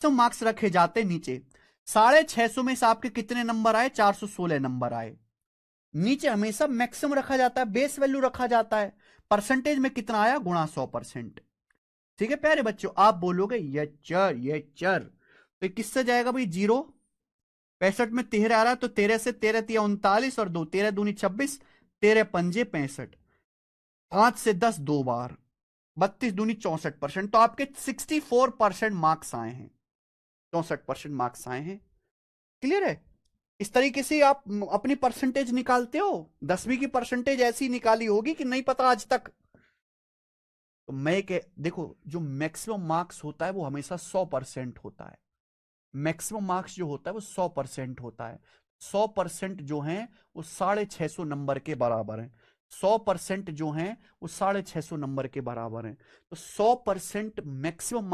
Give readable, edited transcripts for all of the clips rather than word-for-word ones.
तो मार्क्स रखे जाते नीचे। 650 में से आपके कितने नंबर आए? 416 नंबर आए। नीचे हमेशा मैक्सिमम रखा जाता है, बेस वैल्यू रखा जाता है। परसेंटेज में कितना आया? गुणा 100%। ठीक है प्यारे बच्चों, आप बोलोगे ये चर ये चर, तो किससे जाएगा भाई? 0। 65 में 13 आ रहा है, तो 13 से 13 तिया 39 और 2 13 दूनी 26, 13 पंजे 65, 5 से 10 2 बार, 32 दूनी 64%। तो आपके 64% मार्क्स आए हैं, 64% मार्क्स आए हैं। क्लियर है? इस तरीके से आप अपनी परसेंटेज निकालते हो। 10वीं की परसेंटेज ऐसी निकाली होगी कि नहीं पता आज तक। तो मैं देखो, जो मैक्सिमम मार्क्स होता है वो हमेशा 100% होता है। मैक्सिमम मार्क्स जो होता है वो 100% होता है। 100% जो है वो 650 नंबर के बराबर है। 100% जो है वो 650 नंबर के बराबर है। तो 100% मैक्सिमम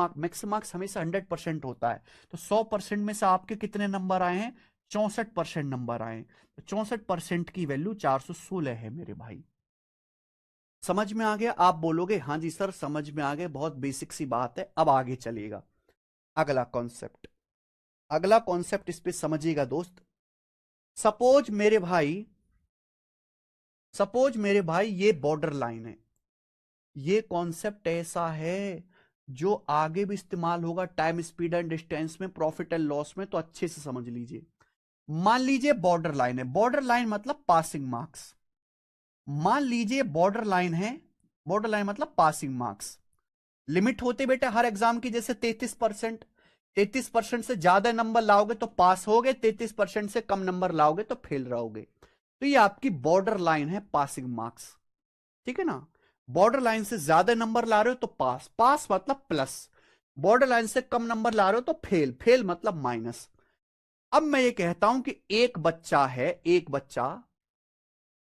मार्क्स हमेशा 100% होता है। तो 100% में से आपके कितने नंबर आए हैं? 64% नंबर आए। तो 64% की वैल्यू 416 है मेरे भाई। समझ में आ गया? आप बोलोगे हाँ जी सर समझ में आ गया, बहुत बेसिक सी बात है। अब आगे चलिएगा, अगला कॉन्सेप्ट। अगला कॉन्सेप्ट इस पे समझिएगा दोस्त। सपोज मेरे भाई, सपोज मेरे भाई ये बॉर्डर लाइन है। ये कॉन्सेप्ट ऐसा है जो आगे भी इस्तेमाल होगा टाइम स्पीड एंड डिस्टेंस में, प्रॉफिट एंड लॉस में, तो अच्छे से समझ लीजिए। मान लीजिए बॉर्डर लाइन है, बॉर्डर लाइन मतलब पासिंग मार्क्स। मान लीजिए बॉर्डर लाइन है, बॉर्डर लाइन मतलब पासिंग मार्क्स। लिमिट होते बेटा हर एग्जाम की, जैसे 33%। 33% से ज्यादा नंबर लाओगे तो पास होगे, 33% से कम नंबर लाओगे तो फेल रहोगे। तो ये आपकी बॉर्डर लाइन है पासिंग मार्क्स। ठीक है ना? बॉर्डर लाइन से ज्यादा नंबर ला रहे हो तो पास, पास मतलब प्लस। बॉर्डर लाइन से कम नंबर ला रहे हो तो फेल, फेल मतलब माइनस। अब मैं ये कहता हूं कि एक बच्चा है, एक बच्चा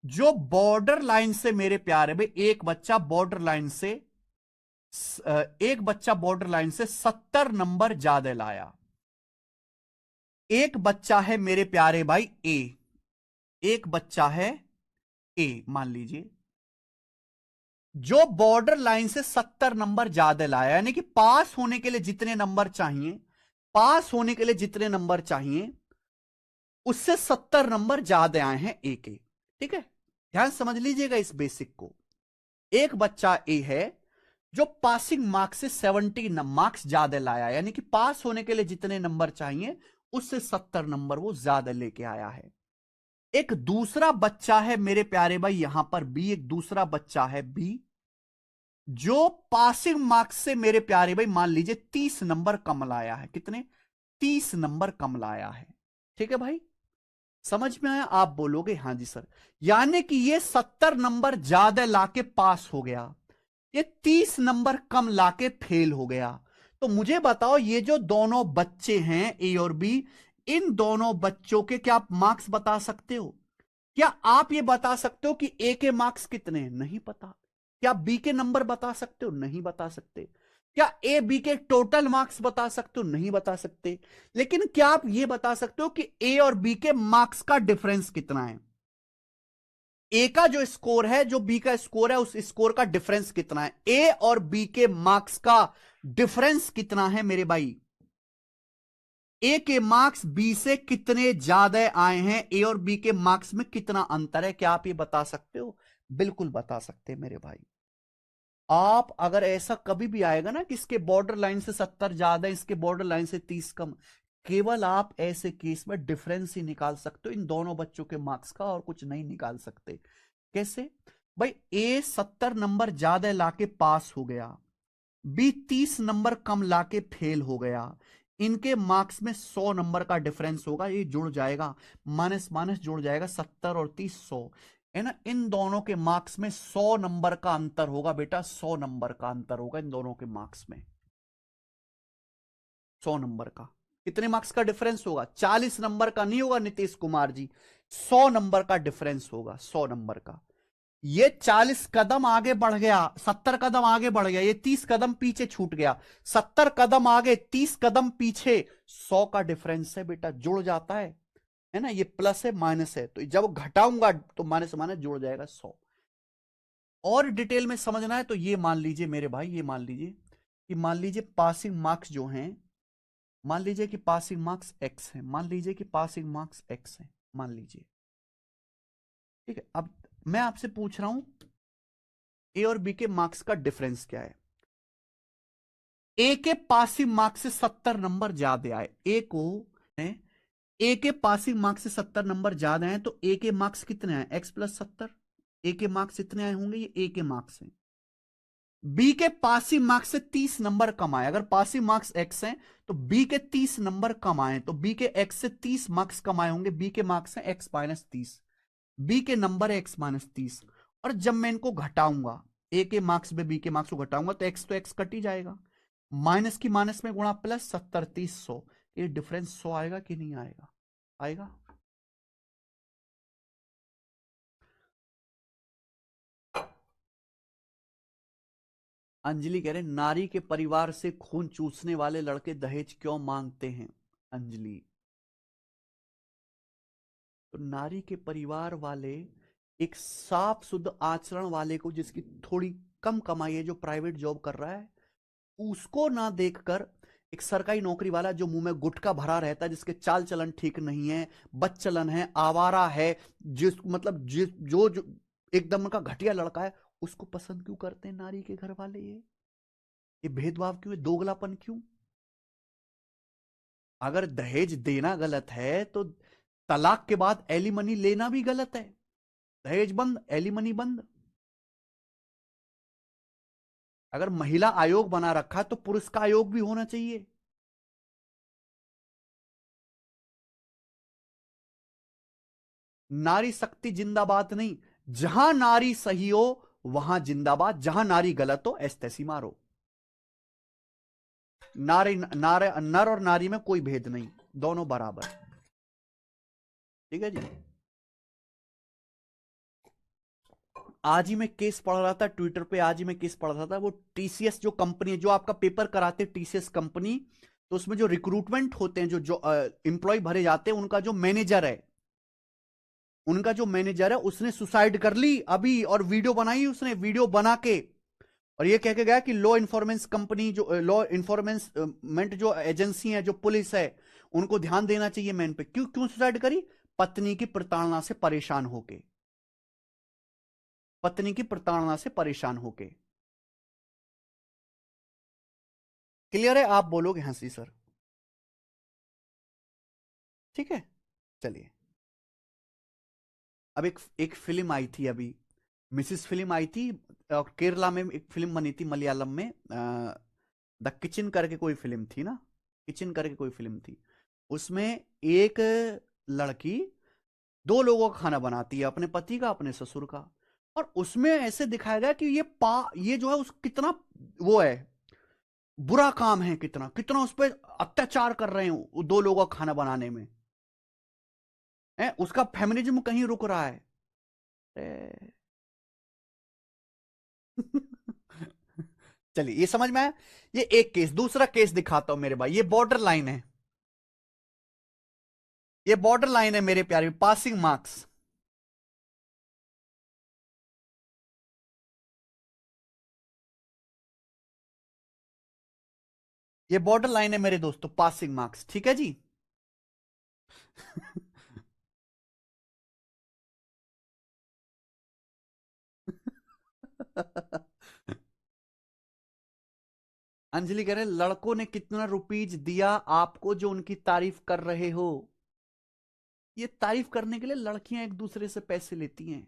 जो बॉर्डर लाइन से, मेरे प्यारे में एक बच्चा बॉर्डर लाइन से, एक बच्चा बॉर्डर लाइन से 70 नंबर ज्यादा लाया। एक बच्चा है मेरे प्यारे भाई ए, एक बच्चा है ए, मान लीजिए, जो बॉर्डर लाइन से 70 नंबर ज्यादा लाया, यानी कि पास होने के लिए जितने नंबर चाहिए, पास होने के लिए जितने नंबर चाहिए उससे 70 नंबर ज्यादा आए हैं ए के। ठीक है? ध्यान समझ लीजिएगा इस बेसिक को। एक बच्चा ए है जो पासिंग मार्क्स से 70 मार्क्स ज्यादा लाया, यानी कि पास होने के लिए जितने नंबर चाहिए उससे 70 नंबर वो ज्यादा लेके आया है। एक दूसरा बच्चा है मेरे प्यारे भाई यहां पर बी, एक दूसरा बच्चा है बी जो पासिंग मार्क्स से मेरे प्यारे भाई मान लीजिए 30 नंबर कम लाया है। कितने? 30 नंबर कम लाया है। ठीक है भाई, समझ में आया? आप बोलोगे हाँ जी सर। यानी कि ये 70 नंबर ज्यादा लाके पास हो गया, ये 30 नंबर कम लाके फेल हो गया। तो मुझे बताओ ये जो दोनों बच्चे हैं ए और बी, इन दोनों बच्चों के क्या आप मार्क्स बता सकते हो? क्या आप ये बता सकते हो कि ए के मार्क्स कितने हैं? नहीं पता। क्या बी के नंबर बता सकते हो? नहीं बता सकते। क्या ए बी के टोटल मार्क्स बता सकते हो? नहीं बता सकते। लेकिन क्या आप ये बता सकते हो कि ए और बी के मार्क्स का डिफरेंस कितना है? ए का जो स्कोर है, जो बी का स्कोर है, उस स्कोर का डिफरेंस कितना है? ए और बी के मार्क्स का डिफरेंस कितना है मेरे भाई? ए के मार्क्स बी से कितने ज्यादा आए हैं? ए और बी के मार्क्स में कितना अंतर है? क्या आप ये बता सकते हो? बिल्कुल बता सकते हैं मेरे भाई। आप अगर ऐसा कभी भी आएगा ना कि इसके बॉर्डर लाइन से 70 ज्यादा, इसके बॉर्डर लाइन से 30 कम, केवल आप ऐसे केस में डिफरेंस ही निकाल सकते हो इन दोनों बच्चों के मार्क्स का, और कुछ नहीं निकाल सकते। कैसे भाई? ए 70 नंबर ज्यादा लाके पास हो गया, बी 30 नंबर कम लाके फेल हो गया। इनके मार्क्स में 100 नंबर का डिफरेंस होगा, ये जुड़ जाएगा, माइनस माइनस जुड़ जाएगा, 70 और 30 100 है ना। इन दोनों के मार्क्स में 100 नंबर का अंतर होगा बेटा, 100 नंबर का अंतर होगा इन दोनों के मार्क्स में। 100 नंबर का। कितने मार्क्स का डिफरेंस होगा? 40 नंबर का नहीं होगा नीतीश कुमार जी, 100 नंबर का डिफरेंस होगा, 100 नंबर का। ये 40 कदम आगे बढ़ गया, 70 कदम आगे बढ़ गया, ये 30 कदम पीछे छूट गया, 70 कदम आगे 30 कदम पीछे, 100 का डिफरेंस है बेटा, जुड़ जाता है ना। ये प्लस है माइनस है, तो जब घटाऊंगा तो माइनस से माइनस जुड़ जाएगा 100। और डिटेल में समझना है तो ये मान लीजिए मेरे भाई, ये मान लीजिए कि मान लीजिए पासिंग मार्क्स जो हैं मान लीजिए कि पासिंग मार्क्स एक्स है, मान लीजिए कि पासिंग मार्क्स एक्स है, मान लीजिए, ठीक है। अब मैं आपसे पूछ रहा हूं ए और बी के मार्क्स का डिफरेंस क्या है। ए के पासिंग मार्क्स से 70 नंबर ज्यादा आए, ए को है, ए के पासिंग मार्क्स से 70 नंबर ज्यादा हैं, तो ए के मार्क्स कितने आए, एक्स प्लस 70। ए के मार्क्स कितने आए होंगे, ये ए के मार्क्स हैं। बी के पासिंग मार्क्स से 30 नंबर कम आए, अगर पासिंग मार्क्स एक्स हैं तो बी के 30 नंबर कम आए, तो बी के एक्स से 30 मार्क्स कम आए होंगे, बी के मार्क्स हैं एक्स माइनस 30, बी के नंबर है एक्स माइनस 30। और जब मैं इनको घटाऊंगा, ए के मार्क्स में बी के मार्क्स को घटाऊंगा तो एक्स कट ही जाएगा, माइनस की माइनस में गुणा प्लस 70 30 100, ये डिफरेंस 100 आएगा कि नहीं आएगा, आएगा। अंजलि कह रहे नारी के परिवार से खून चूसने वाले लड़के दहेज क्यों मांगते हैं। अंजलि, तो नारी के परिवार वाले एक साफ शुद्ध आचरण वाले को, जिसकी थोड़ी कम कमाई है, जो प्राइवेट जॉब कर रहा है, उसको ना देखकर एक सरकारी नौकरी वाला जो मुंह में गुटखा भरा रहता है, जिसके चाल चलन ठीक नहीं है, बदचलन है, आवारा है, जिस मतलब जिस जो एकदम का घटिया लड़का है, उसको पसंद क्यों करते हैं नारी के घर वाले। ये भेदभाव क्यों है, दोगलापन क्यों। अगर दहेज देना गलत है तो तलाक के बाद एलिमनी लेना भी गलत है। दहेज बंद, एलिमनी बंद। अगर महिला आयोग बना रखा तो पुरुष का आयोग भी होना चाहिए। नारी शक्ति जिंदाबाद नहीं, जहां नारी सही हो वहां जिंदाबाद, जहां नारी गलत हो एस्तेसी मारो। नारी नर और नारी में कोई भेद नहीं, दोनों बराबर। ठीक है जी। आज ही मैं केस पढ़ रहा था ट्विटर पे, आज ही मैं केस पढ़ रहा था, वो टीसीएस जो कंपनी है, जो आपका पेपर कराते टीसीएस कंपनी, तो उसमें जो रिक्रूटमेंट होते हैं, जो एम्प्लॉय भरे जाते हैं, उनका जो मैनेजर है, उसने सुसाइड कर ली अभी, और वीडियो बनाई उसने, वीडियो बना के, और ये कह के गया कि लॉ इन्फॉर्मेंस कंपनी, जो लॉ इन्फॉर्मेंट जो एजेंसी है, जो पुलिस है, उनको ध्यान देना चाहिए मैन पे। क्यों क्यों सुसाइड करी, पत्नी की प्रताड़ना से परेशान होके, पत्नी की प्रताड़ना से परेशान होके। क्लियर है, आप बोलोगे हंसी सर, ठीक है। चलिए, अब एक फिल्म आई थी अभी, मिसिस फिल्म आई थी, और केरला में एक फिल्म बनी थी मलयालम में, द किचन करके कोई फिल्म थी ना, किचन करके कोई फिल्म थी। उसमें एक लड़की दो लोगों का खाना बनाती है, अपने पति का, अपने ससुर का, और उसमें ऐसे दिखाया गया कि ये जो है उस कितना वो है, बुरा काम है, कितना कितना उस पर अत्याचार कर रहे हैं दो लोगों का खाना बनाने में है, उसका फेमिनिज्म कहीं रुक रहा है। चलिए, ये समझ में आया। ये एक केस, दूसरा केस दिखाता हूं मेरे भाई, ये बॉर्डर लाइन है, ये बॉर्डर लाइन है मेरे प्यारे, पासिंग मार्क्स। ये बॉर्डर लाइन है मेरे दोस्तों, पासिंग मार्क्स, ठीक है जी। अंजलि कह रहे लड़कों ने कितना रुपीज दिया आपको जो उनकी तारीफ कर रहे हो। ये तारीफ करने के लिए लड़कियां एक दूसरे से पैसे लेती हैं,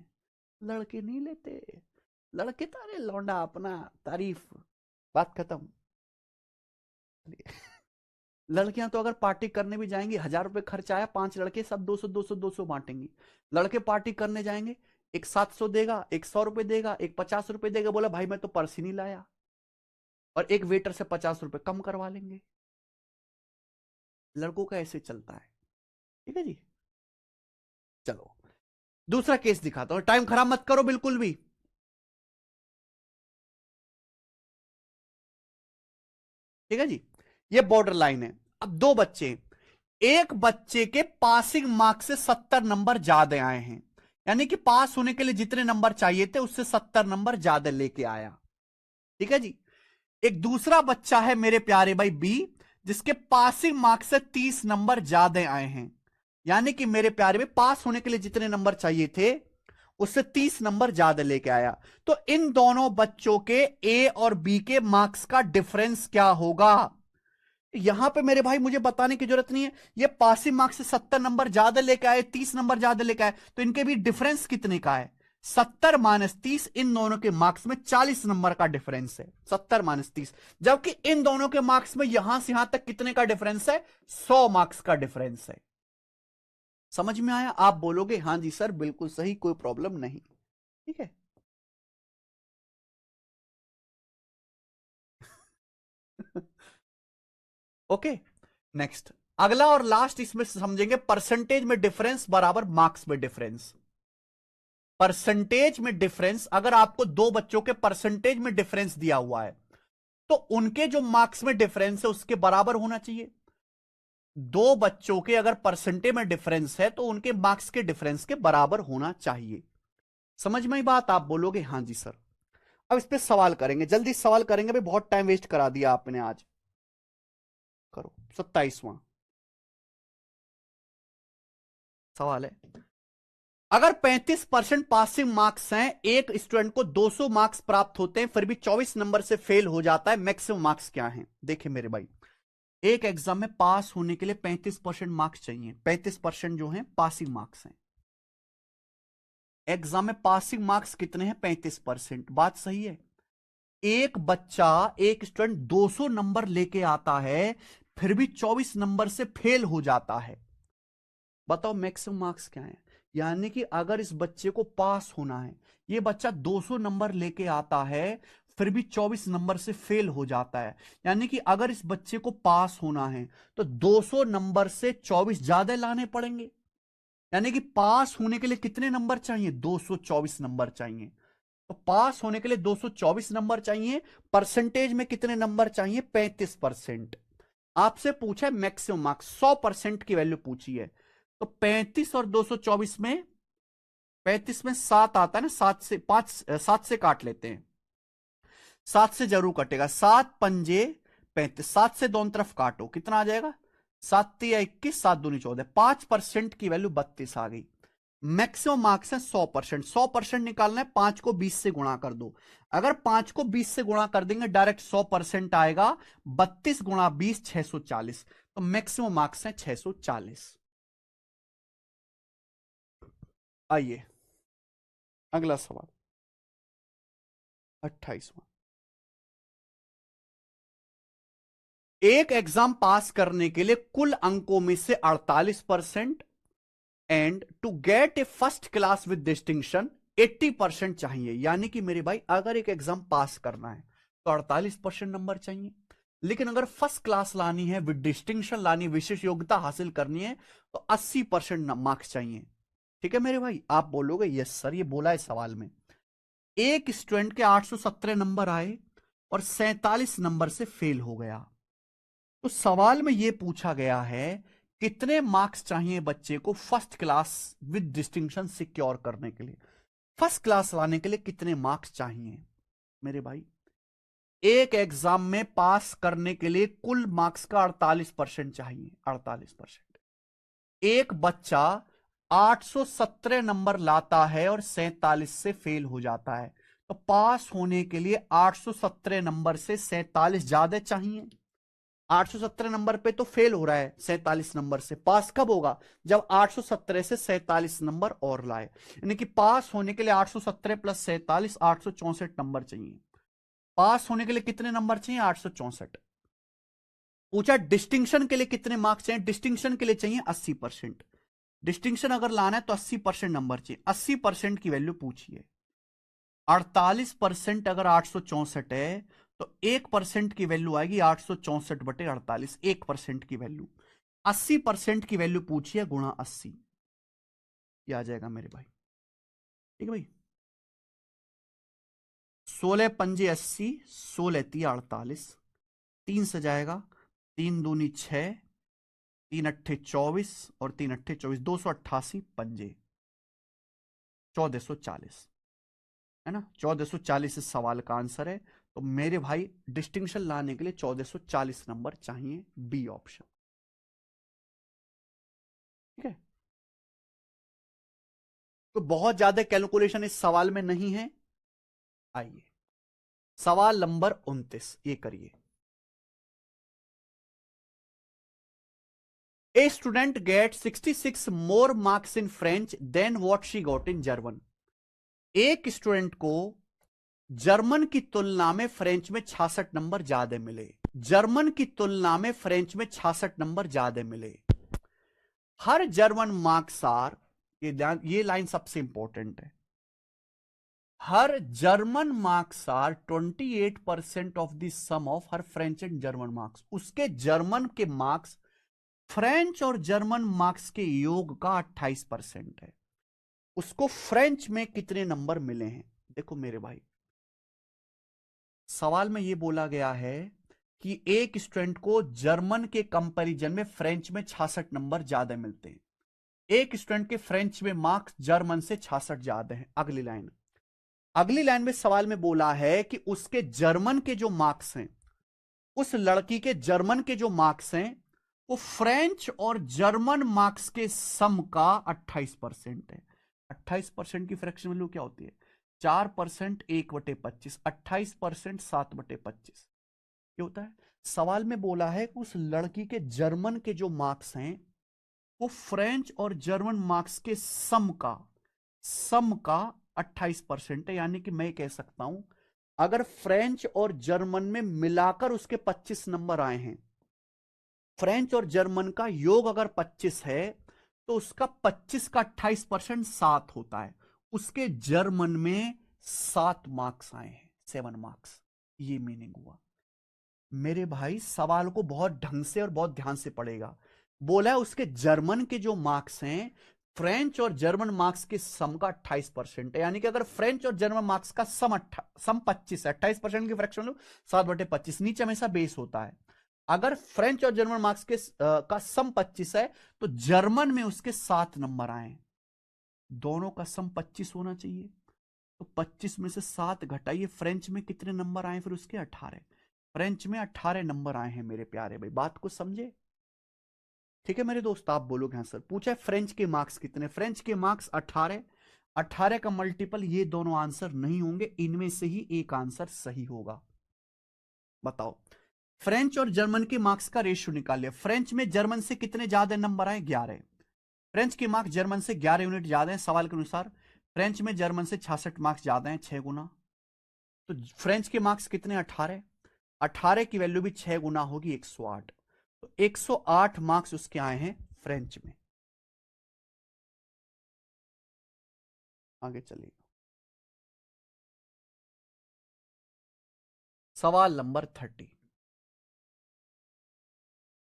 लड़के नहीं लेते। लड़के तो अरे लौंडा अपना तारीफ, बात खत्म। लड़कियां तो अगर पार्टी करने भी जाएंगी, 1,000 रुपए खर्च आया, 5 लड़के सब 200 बांटेंगी। लड़के पार्टी करने जाएंगे, एक 700 देगा, एक 100 रुपए देगा, एक 50 रुपए देगा, बोला भाई मैं तो पर्स ही नहीं लाया, और एक वेटर से 50 रुपए कम करवा लेंगे। लड़कों का ऐसे चलता है, ठीक है जी। चलो, दूसरा केस दिखाता हूं, टाइम खराब मत करो बिल्कुल भी। ठीक है जी, ये बॉर्डर लाइन है। अब दो बच्चे, एक बच्चे के पासिंग मार्क्स से 70 नंबर ज्यादा आए हैं, यानी कि पास होने के लिए जितने नंबर चाहिए थे उससे 70 नंबर ज्यादा लेके आया। ठीक है जी। एक दूसरा बच्चा है मेरे प्यारे भाई बी, जिसके पासिंग मार्क्स से 30 नंबर ज्यादा आए हैं, यानी कि मेरे प्यारे में पास होने के लिए जितने नंबर चाहिए थे उससे 30 नंबर ज्यादा लेके आया। तो इन दोनों बच्चों के ए और बी के मार्क्स का डिफरेंस क्या होगा? यहां पे मेरे भाई मुझे बताने की जरूरत नहीं है, ये पासिंग मार्क्स से 70 नंबर ज्यादा लेके आए, 30 नंबर ज्यादा लेके आए, तो इनके भी डिफरेंस कितने का है? 70 माइनस 30, इन दोनों के मार्क्स में 40 नंबर का डिफरेंस है, 70 माइनस 30। जबकि इन दोनों के मार्क्स में यहां से यहां तक कितने का डिफरेंस है? 100 मार्क्स का डिफरेंस है। समझ में आया? आप बोलोगे हां जी सर बिल्कुल सही, कोई प्रॉब्लम नहीं। ठीक है। ओके, नेक्स्ट, अगला और लास्ट इसमें समझेंगे, परसेंटेज में डिफरेंस बराबर मार्क्स में डिफरेंस। परसेंटेज में डिफरेंस, अगर आपको दो बच्चों के परसेंटेज में डिफरेंस दिया हुआ है तो उनके जो मार्क्स में डिफरेंस है उसके बराबर होना चाहिए। दो बच्चों के अगर परसेंटेज में डिफरेंस है तो उनके मार्क्स के डिफरेंस के बराबर होना चाहिए। समझ में ही बात? आप बोलोगे हां जी सर। अब इस पे सवाल करेंगे, जल्दी सवाल करेंगे भाई, बहुत टाइम वेस्ट करा दिया आपने आज। करो 27वां सवाल है, अगर 35% पासिंग मार्क्स हैं, एक स्टूडेंट को 200 मार्क्स प्राप्त होते हैं, फिर भी 24 नंबर से फेल हो जाता है, मैक्सिमम मार्क्स क्या हैं? देखिए मेरे भाई, एक एग्जाम में पास होने के लिए 35% मार्क्स चाहिए, 35% जो है पासिंग मार्क्स हैं। एग्जाम में पासिंग मार्क्स कितने हैं? 35%। बात सही है। एक बच्चा, एक स्टूडेंट 200 नंबर लेके आता है, फिर भी 24 नंबर से फेल हो जाता है, बताओ मैक्सिमम मार्क्स क्या है? यानी कि अगर इस बच्चे को पास होना है, ये बच्चा 200 नंबर लेके आता है फिर भी 24 नंबर से फेल हो जाता है, यानी कि अगर इस बच्चे को पास होना है तो 200 नंबर से 24 ज्यादा लाने पड़ेंगे। यानी कि पास होने के लिए कितने नंबर चाहिए? 224 नंबर चाहिए। तो पास होने के लिए 224 नंबर चाहिए, परसेंटेज में कितने नंबर चाहिए? 35%। आपसे पूछा है मैक्सिमम मार्क्स, 100% की वैल्यू पूछी है, तो 35 और 224 में, 35 में 7 आता है ना, 7 से 5, 7 से काट लेते हैं, 7 से जरूर कटेगा, 7 पंजे 35, 7 से दोनों तरफ काटो, कितना आ जाएगा? 7 या 21, 7 दूनी 14, 5% की वैल्यू 32 आ गई। मैक्सिमम मार्क्स है 100%, 100% निकालना है, 5 को 20 से गुणा कर दो। अगर 5 को 20 से गुणा कर देंगे डायरेक्ट 100% आएगा, 32 गुणा 20 640, तो मैक्सिमम मार्क्स है 640। आइए अगला सवाल, 28वां, एक एग्जाम पास करने के लिए कुल अंकों में से 48% and to get a first class with distinction 80% चाहिए। यानी कि मेरे भाई अगर एक एग्जाम पास करना है तो 48% नंबर चाहिए, लेकिन अगर फर्स्ट क्लास लानी है, विद डिस्टिंक्शन लानी, विशेष योग्यता हासिल करनी है, तो 80% मार्क्स चाहिए। ठीक है मेरे भाई? आप बोलोगे यस सर, ये बोला है सवाल में। एक स्टूडेंट के 817 नंबर आए और 47 नंबर से फेल हो गया, तो सवाल में यह पूछा गया है कितने मार्क्स चाहिए बच्चे को first class with distinction secure करने के लिए? फर्स्ट क्लास लाने के लिए कितने मार्क्स चाहिए मेरे भाई? एक एग्जाम में पास करने के लिए कुल मार्क्स का 48% चाहिए, 48%। एक बच्चा 817 नंबर लाता है और 47 से फेल हो जाता है, तो पास होने के लिए 817 नंबर से 47 ज्यादा चाहिए। 817 नंबर पे तो फेल हो रहा है, 47 नंबर से पास कब होगा? जब 817 से 47 नंबर और लाए, यानी कि पास होने के लिए 817 प्लस 47 864 नंबर चाहिए। पास होने के लिए कितने नंबर चाहिए? 864। पूछा डिस्टिंक्शन के लिए कितने मार्क्स चाहिए? डिस्टिंक्शन के लिए चाहिए 80%। डिस्टिंक्शन अगर लाना है तो 80% नंबर चाहिए, 80% की वैल्यू पूछिए। 48% अगर 864 है तो 1% की वैल्यू आएगी 864/48, 1% की वैल्यू। 80% की वैल्यू पूछिए, गुणा 80, ये आ जाएगा मेरे भाई। ठीक है भाई, 16 पंजे 80, 16 तिया 48, 3 से जाएगा, 3 दूनी 6, 3 अट्ठे 24 और 3 अट्ठे 24, 288 पंजे 1440, है ना? 1440 इस सवाल का आंसर है। तो मेरे भाई डिस्टिंक्शन लाने के लिए 1440 नंबर चाहिए, बी ऑप्शन। ठीक है, तो बहुत ज्यादा कैलकुलेशन इस सवाल में नहीं है। आइए सवाल नंबर 29, ये करिए। A student get 66 more marks in French than what she got in German. एक स्टूडेंट को जर्मन की तुलना में फ्रेंच में 66 नंबर ज्यादा मिले। जर्मन की तुलना में फ्रेंच में 66 नंबर ज्यादा मिले। हर जर्मन मार्क्स आर, ये लाइन सबसे इंपॉर्टेंट है, her German marks are 28% of the sum of her French and German marks. उसके जर्मन के मार्क्स फ्रेंच और जर्मन मार्क्स के योग का 28% है। उसको फ्रेंच में कितने नंबर मिले हैं? देखो मेरे भाई, सवाल में यह बोला गया है कि एक स्टूडेंट को जर्मन के कंपैरिजन में फ्रेंच में 66 नंबर ज्यादा मिलते हैं। एक स्टूडेंट के फ्रेंच में मार्क्स जर्मन से 66 ज्यादा हैं। अगली लाइन में सवाल में बोला है कि उसके जर्मन के जो मार्क्स हैं, उस लड़की के जर्मन के जो मार्क्स हैं वो फ्रेंच और जर्मन मार्क्स के सम का 28% है। 28% की फ्रैक्शन वैल्यू क्या होती है? 4% 1/25, 28% 7/25 ये होता है। सवाल में बोला है कि उस लड़की के जर्मन के जो मार्क्स हैं वो फ्रेंच और जर्मन मार्क्स के सम का 28% है। यानी कि मैं कह सकता हूं, अगर फ्रेंच और जर्मन में मिलाकर उसके 25 नंबर आए हैं, फ्रेंच और जर्मन का योग अगर 25 है तो उसका 25 का 28% 7 होता है। उसके जर्मन में 7 मार्क्स आए हैं, 7 मार्क्स। ये मीनिंग हुआ। मेरे भाई सवाल को बहुत ढंग से और बहुत ध्यान से पढ़ेगा। बोला है उसके जर्मन के जो मार्क्स हैं फ्रेंच और जर्मन मार्क्स के सम का 28% है। यानी कि अगर फ्रेंच और जर्मन मार्क्स का सम 25 है, 28% की फ्रैक्शन लो 7/25, नीचे हमेशा बेस होता है। अगर फ्रेंच और जर्मन मार्क्स के का सम 25 है तो जर्मन में उसके 7 नंबर आए। दोनों का सम 25 होना चाहिए, तो 25 में से 7 घटाइए, फ्रेंच में कितने नंबर आए फिर उसके? 18। फ्रेंच में 18 नंबर आए हैं मेरे प्यारे भाई, बात को समझे? ठीक है मेरे दोस्त, आप बोलोगे हाँ सर। पूछा है फ्रेंच के मार्क्स कितने? फ्रेंच के मार्क्स 18। 18 का मल्टीपल, ये दोनों आंसर नहीं होंगे, इनमें से ही एक आंसर सही होगा। बताओ, फ्रेंच और जर्मन के मार्क्स का रेशियो निकालिए। फ्रेंच में जर्मन से कितने ज्यादा नंबर आए? 11। फ्रेंच के मार्क्स जर्मन से 11 यूनिट ज्यादा है सवाल के अनुसार। फ्रेंच में जर्मन से 66 मार्क्स ज्यादा है, 6 गुना। तो फ्रेंच के मार्क्स कितने? 18। 18 की वैल्यू भी 6 गुना होगी, 108। तो 108 मार्क्स उसके आए हैं फ्रेंच में। आगे चलिए, सवाल नंबर 30।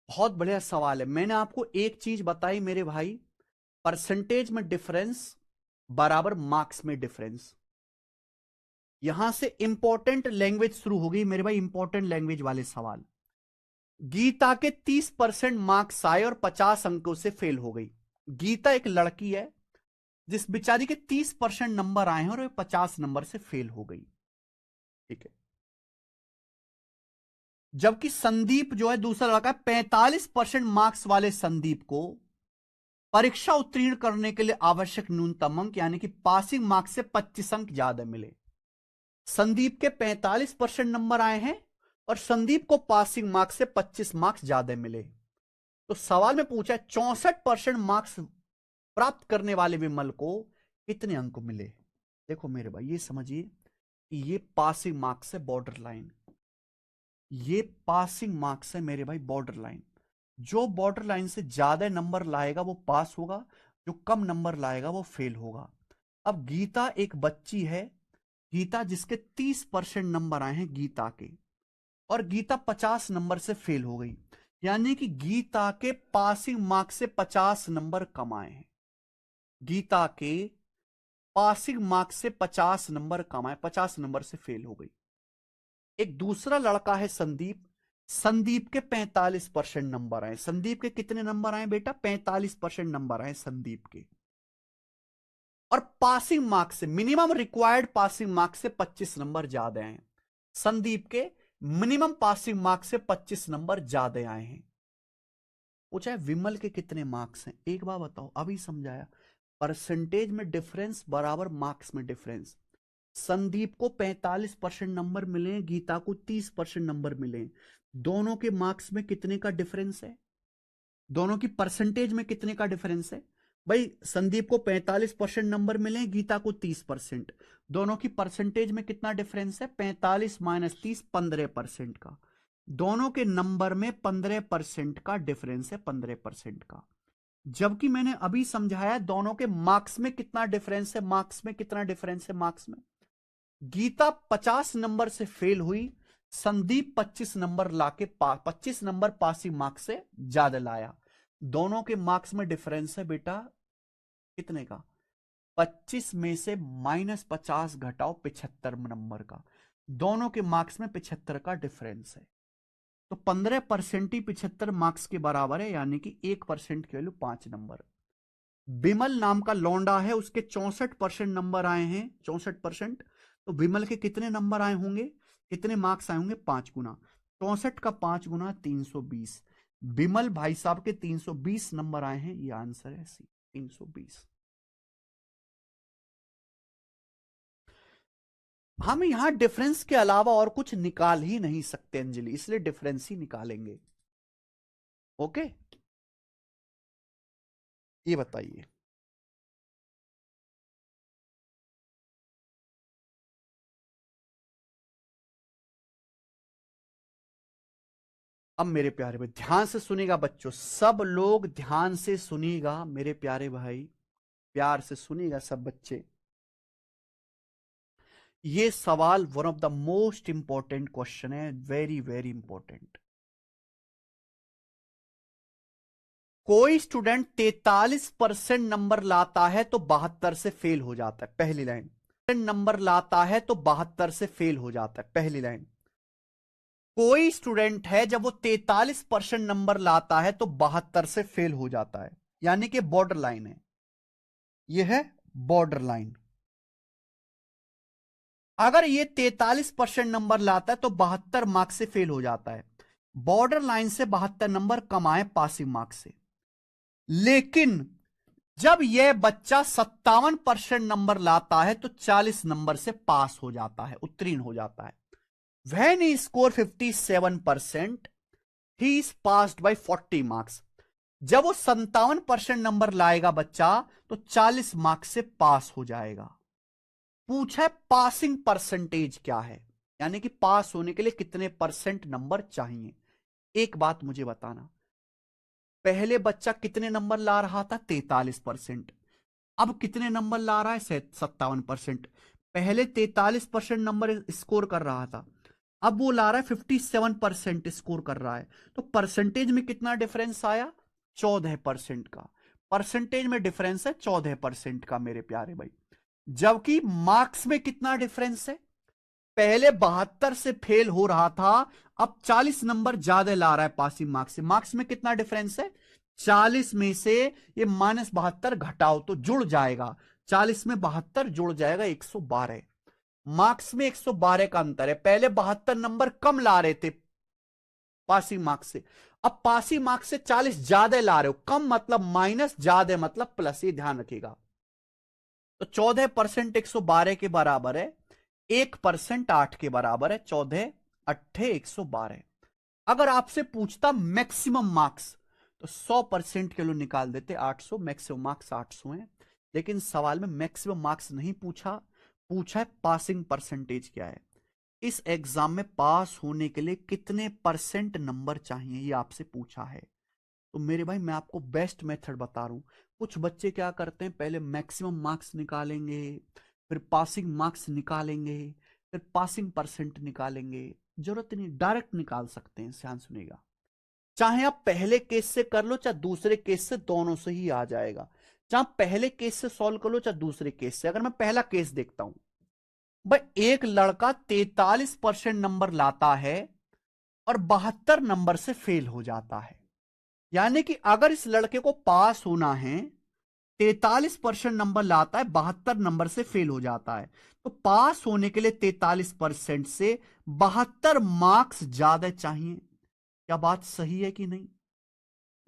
बहुत बढ़िया सवाल है। मैंने आपको एक चीज बताई मेरे भाई, परसेंटेज में डिफरेंस बराबर मार्क्स में डिफरेंस। यहां से इंपॉर्टेंट लैंग्वेज शुरू होगी मेरे भाई, इंपॉर्टेंट लैंग्वेज वाले सवाल। गीता के 30% मार्क्स आए और 50 अंकों से फेल हो गई। गीता एक लड़की है जिस बेचारी के 30% नंबर आए हैं और वे 50 नंबर से फेल हो गई। ठीक है, जबकि संदीप जो है दूसरा लड़का है, 45% मार्क्स वाले संदीप को परीक्षा उत्तीर्ण करने के लिए आवश्यक न्यूनतम अंक यानी कि पासिंग मार्क्स से 25 अंक ज्यादा मिले। संदीप के 45% नंबर आए हैं और संदीप को पासिंग मार्क्स से 25 मार्क्स ज्यादा मिले। तो सवाल में पूछा 64% मार्क्स प्राप्त करने वाले विमल को कितने अंक मिले? देखो मेरे भाई, ये समझिए कि ये पासिंग मार्क्स है, बॉर्डर लाइन। ये पासिंग मार्क्स है मेरे भाई, बॉर्डर लाइन। जो बॉर्डर लाइन से ज्यादा नंबर लाएगा वो पास होगा, जो कम नंबर लाएगा वो फेल होगा। अब गीता एक बच्ची है, गीता जिसके 30% नंबर आए हैं गीता के, और गीता 50 नंबर से फेल हो गई। यानी कि गीता के पासिंग मार्क्स से 50 नंबर कम आए हैं। गीता के पासिंग मार्क्स से 50 नंबर कम आए, 50 नंबर से फेल हो गई। एक दूसरा लड़का है संदीप, संदीप के 45% नंबर आए। संदीप के कितने नंबर आए बेटा? 45% नंबर आए संदीप के, और पासिंग मार्क्स से, मिनिमम रिक्वायर्ड पासिंग मार्क्स से 25 नंबर ज्यादा हैं। संदीप के मिनिमम पासिंग मार्क्स से 25 नंबर ज्यादा आए हैं। पूछा है विमल के कितने मार्क्स हैं। एक बार बताओ, अभी समझाया, परसेंटेज में डिफरेंस बराबर मार्क्स में डिफरेंस। संदीप को 45% नंबर मिले, गीता को 30% नंबर मिले। दोनों के मार्क्स में कितने का डिफरेंस है, दोनों की परसेंटेज में कितने का डिफरेंस है। भाई संदीप को 45% नंबर मिले, गीता को 30%। दोनों की परसेंटेज में कितना डिफरेंस है, 45 माइनस 30, 15% का। दोनों के नंबर में 15% का डिफरेंस है, 15% का। जबकि मैंने अभी समझाया दोनों के मार्क्स में कितना डिफरेंस है, मार्क्स में कितना डिफरेंस है, मार्क्स में। गीता 50 नंबर से फेल हुई, संदीप 25 नंबर लाके 25 नंबर पासिंग मार्क्स से ज्यादा लाया। दोनों के मार्क्स में डिफरेंस है बेटा कितने का, 25 में से -50 घटाओ 75 नंबर का। दोनों के मार्क्स में 75 का डिफरेंस है, तो 15% ही 75 मार्क्स के बराबर है, यानी कि 1% की वैल्यू 5 नंबर। विमल नाम का लौंडा है, उसके 64% नंबर आए हैं, 64%। तो विमल के कितने नंबर आए होंगे, कितने मार्क्स आए होंगे, 5 गुना। 64 का 5 गुना 320। विमल भाई साहब के 320 नंबर आए हैं, ये आंसर है सी, 320। हम यहां डिफरेंस के अलावा और कुछ निकाल ही नहीं सकते अंजलि, इसलिए डिफरेंस ही निकालेंगे। ओके, ये बताइए। अब मेरे प्यारे भाई ध्यान से सुनिएगा, बच्चों सब लोग ध्यान से सुनिएगा, मेरे प्यारे भाई प्यार से सुनिएगा सब बच्चे। ये सवाल one of the most important question है, वेरी वेरी इंपॉर्टेंट। कोई स्टूडेंट 43% नंबर लाता है तो 72 से फेल हो जाता है, पहली लाइन। नंबर लाता है तो 72 से फेल हो जाता है, पहली लाइन। कोई स्टूडेंट है जब वो 43% नंबर लाता है तो 72 से फेल हो जाता है, यानी कि बॉर्डर लाइन है, ये है बॉर्डर लाइन। अगर ये 43% नंबर लाता है तो 72 मार्क्स से फेल हो जाता है। बॉर्डर लाइन से 72 नंबर कम आए पासिंग मार्क्स से। लेकिन जब यह बच्चा 57% नंबर लाता है तो 40 नंबर से पास हो जाता है, उत्तीर्ण हो जाता है। When he scored 57%, he is passed by 40 marks. जब वो 57% नंबर लाएगा बच्चा तो 40 मार्क्स से पास हो जाएगा। पूछा है पासिंग परसेंटेज क्या है, यानी कि पास होने के लिए कितने परसेंट नंबर चाहिए। एक बात मुझे बताना, पहले बच्चा कितने नंबर ला रहा था, 43%। अब कितने नंबर ला रहा है, 57%। पहले 43% नंबर स्कोर कर रहा था, अब वो ला रहा है 57% स्कोर कर रहा है। तो परसेंटेज में कितना डिफरेंस आया, 14% का। परसेंटेज में डिफरेंस है 14% का मेरे प्यारे भाई। जबकि मार्क्स में कितना डिफरेंस है, पहले 72 से फेल हो रहा था, अब 40 नंबर ज्यादा ला रहा है पासिंग मार्क्स से। मार्क्स में कितना डिफरेंस है, 40 में से ये -72 घटाओ तो जुड़ जाएगा, 40 में 72 जुड़ जाएगा 112। मार्क्स में 112 का अंतर है। पहले 72 नंबर कम ला रहे थे पासिंग मार्क्स से, अब पासिंग मार्क्स से 40 ज्यादा ला रहे हो। कम मतलब माइनस, ज्यादा मतलब प्लस, ये ध्यान रखिएगा। तो 14% 112 के बराबर है, 1% 8 के बराबर है, 14 अट्ठे 112। अगर आपसे पूछता मैक्सिमम मार्क्स तो 100% के लिए निकाल देते 800, मैक्सिमम मार्क्स 800 है। लेकिन सवाल में मैक्सिमम मार्क्स नहीं पूछा, पूछा है पासिंग परसेंटेज क्या है। इस एग्जाम में पास होने के लिए कितने परसेंट नंबर चाहिए, ये आपसे पूछा है। तो मेरे भाई मैं आपको बेस्ट मेथड बता रहा हूं। कुछ बच्चे क्या करते हैं, पहले मैक्सिमम मार्क्स निकालेंगे, फिर पासिंग मार्क्स निकालेंगे, फिर पासिंग परसेंट निकालेंगे। जरूरत नहीं, डायरेक्ट निकाल सकते हैं। ध्यान सुनिएगा, चाहे आप पहले केस से कर लो चाहे दूसरे केस से, दोनों से ही आ जाएगा। चाहे पहले केस से सॉल्व कर लो चाहे दूसरे केस से। अगर मैं पहला केस देखता हूं, भाई एक लड़का 43% नंबर लाता है और 72 नंबर से फेल हो जाता है। यानी कि अगर इस लड़के को पास होना है, 43% नंबर लाता है, 72 नंबर से फेल हो जाता है। तो पास होने के लिए 43% से 72 मार्क्स ज्यादा चाहिए। क्या बात सही है कि नहीं?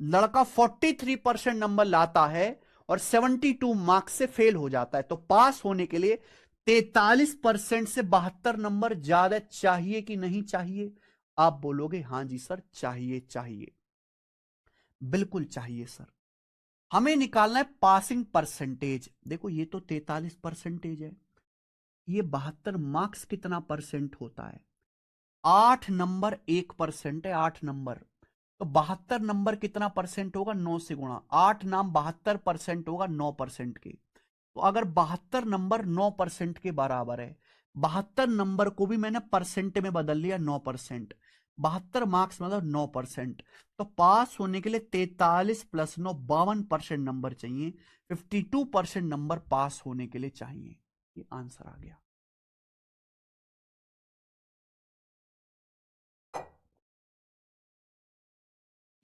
लड़का 43% नंबर लाता है और 72 मार्क्स से फेल हो जाता है। तो पास होने के लिए 43% से 72 नंबर ज्यादा चाहिए कि नहीं चाहिए? आप बोलोगे हां जी सर, चाहिए चाहिए, बिल्कुल चाहिए सर। हमें निकालना है पासिंग परसेंटेज। देखो ये तो 43% है, ये 72 मार्क्स कितना परसेंट होता है? 8 नंबर 1% है, 8 नंबर। तो 72 नंबर कितना परसेंट होगा? 9 से गुणा, 8 नाम 72% होगा 9% के। तो अगर 72 नंबर 9% के बराबर है, 72 नंबर को भी मैंने परसेंट में बदल लिया, 9%। 72 मार्क्स मतलब 9%। तो पास होने के लिए 43 प्लस 9 52% नंबर चाहिए। 52% नंबर पास होने के लिए चाहिए। ये आंसर आ गया।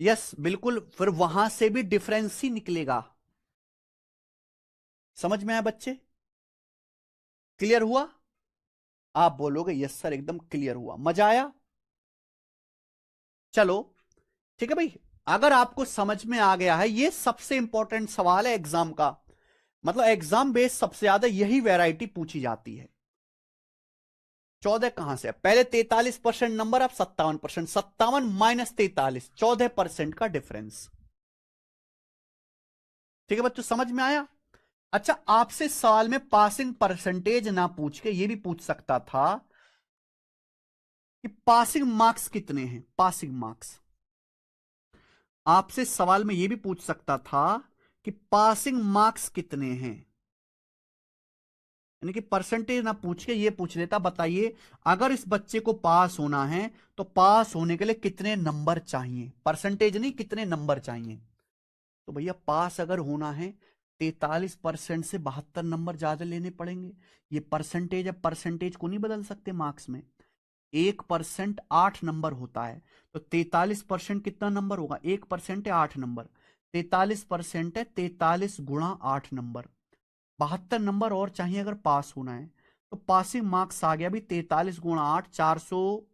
यस बिल्कुल, फिर वहां से भी डिफरेंस ही निकलेगा। समझ में आया बच्चे? क्लियर हुआ? आप बोलोगे यस सर, एकदम क्लियर हुआ। मजा आया? चलो ठीक है भाई। अगर आपको समझ में आ गया है, ये सबसे इंपॉर्टेंट सवाल है एग्जाम का। मतलब एग्जाम बेस सबसे ज्यादा यही वैरायटी पूछी जाती है। 14 कहां से? पहले 43% नंबर, अब 57%। 57 माइनस 43, 14% का डिफरेंस। ठीक है बच्चों, समझ में आया? अच्छा, आपसे सवाल में पासिंग परसेंटेज ना पूछ के ये भी पूछ सकता था कि पासिंग मार्क्स कितने हैं। पासिंग मार्क्स आपसे सवाल में यह भी पूछ सकता था कि पासिंग मार्क्स कितने हैं, यानी कि परसेंटेज ना पूछ के ये पूछ लेता, बताइए अगर इस बच्चे को पास होना है तो पास होने के लिए कितने नंबर चाहिए, परसेंटेज नहीं, कितने नंबर चाहिए। तो भैया पास अगर होना है 43% से 72 नंबर ज्यादा लेने पड़ेंगे। ये परसेंटेज है, परसेंटेज को नहीं बदल सकते मार्क्स में। 1% 8 नंबर होता है, तो 43% कितना नंबर होगा? 1% है 8 नंबर, 43% है 43 गुणा 8 नंबर। 72 नंबर और चाहिए अगर पास होना है। तो पासिंग मार्क्स आ गया भी 43 गुणा 8, 400,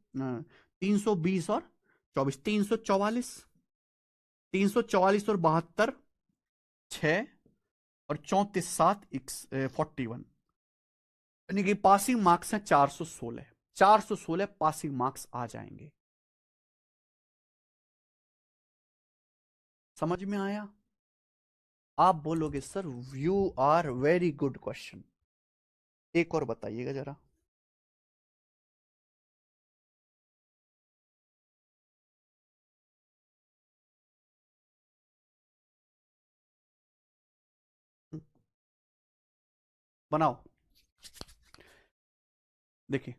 320 और 24, 344। 344 और 72, 6 और 34 7 41, यानी कि पासिंग मार्क्स है 416। 416 पासिंग मार्क्स आ जाएंगे। समझ में आया? आप बोलोगे sir you are very good question. एक और बताइएगा जरा। बनाओ, देखिए।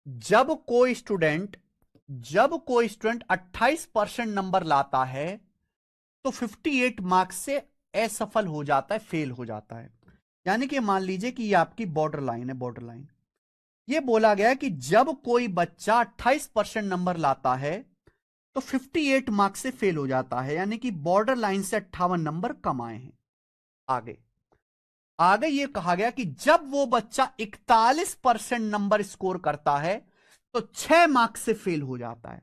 जब कोई स्टूडेंट जब कोई स्टूडेंट 28% नंबर लाता है तो 58 मार्क्स से असफल हो जाता है, फेल हो जाता है। यानी कि मान लीजिए कि ये आपकी बॉर्डर लाइन है, बॉर्डर लाइन। ये बोला गया है कि जब कोई बच्चा 28% नंबर लाता है तो 58 मार्क्स से फेल हो जाता है, यानी कि बॉर्डर लाइन से 58 नंबर कम आए हैं। आगे आगे ये कहा गया कि जब वो बच्चा 41% नंबर स्कोर करता है तो 6 मार्क्स से फेल हो जाता है।